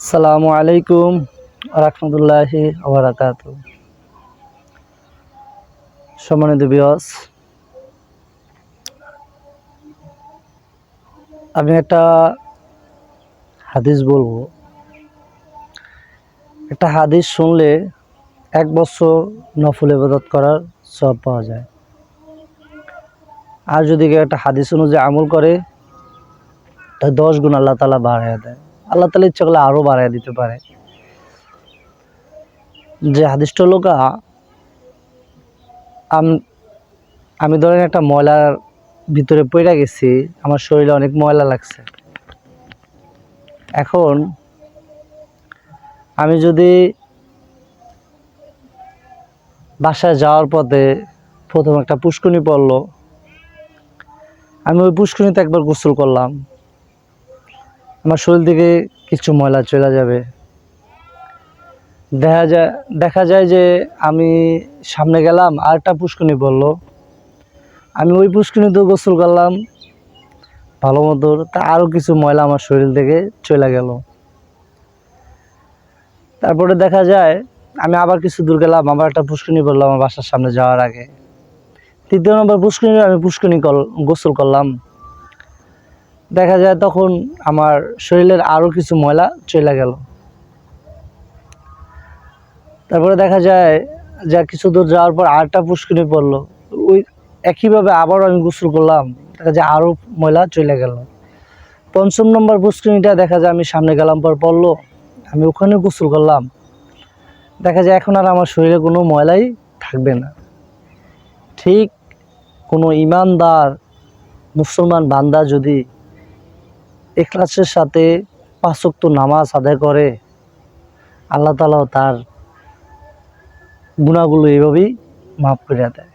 আসসালামু আলাইকুম রাহমাতুল্লাহি ওয়া বারাকাতুহু। সম্মানিত ভিউয়ার্স, আমি একটা হাদিস বলবো। একটা হাদিস শুনলে 1 বছর নফল ইবাদত করার সওয়াব পাওয়া যায়। আর যদি কেউ একটা হাদিস অনুযায়ী আমল করে, তা 10 গুণ আল্লাহ তাআলা বাড়ায় দেয়। আল্লাহ তাআলা ইচ্ছা করলে আরও বাড়ায় দিতে পারে। যে হাদিসটা হলো আমি ধরেন একটা ময়লার ভিতরে পড়ে গেছি, আমার শরীরে অনেক ময়লা লাগছে। এখন আমি যদি বাসায় যাওয়ার পথে প্রথম একটা পুষ্করণী পড়লো, আমি ওই পুষ্করণীতে একবার গোসল করলাম, আমার শরীর থেকে কিছু ময়লা চলে যাবে। দেখা যায় যে আমি সামনে গেলাম, আর একটা পুষ্করণী পড়লো, আমি ওই পুষ্করণীতেও গোসল করলাম ভালো মতো, তা আরও কিছু ময়লা আমার শরীর থেকে চলে গেল। তারপরে দেখা যায় আমি আবার কিছু দূর গেলাম, আবার একটা পুষ্করণী পড়লাম আমার বাসার সামনে যাওয়ার আগে। 3য় নম্বর পুষ্করণী গোসল করলাম। দেখা যায় তখন আমার শরীরের আরও কিছু ময়লা চলে গেল। তারপরে দেখা যায় যে কিছু দূর যাওয়ার পর আরেকটা পুষ্করণী পড়লো, ওই একইভাবে আবারও আমি গোসল করলাম, দেখা যায় আরও ময়লা চলে গেল। 5ম নম্বর পুষ্করণীটা দেখা যায় আমি সামনে গেলাম পর পড়লো, আমি ওখানে গোসল করলাম, দেখা যায় এখন আর আমার শরীরে কোনো ময়লাই থাকবে না। ঠিক কোনো ইমানদার মুসলমান বান্দা যদি ইখলাসের সাথে 5 ওয়াক্ত নামাজ আদায় করে, আল্লাহ তাআলা তার গুনাহগুলো এভাবেই মাফ করে দেয়।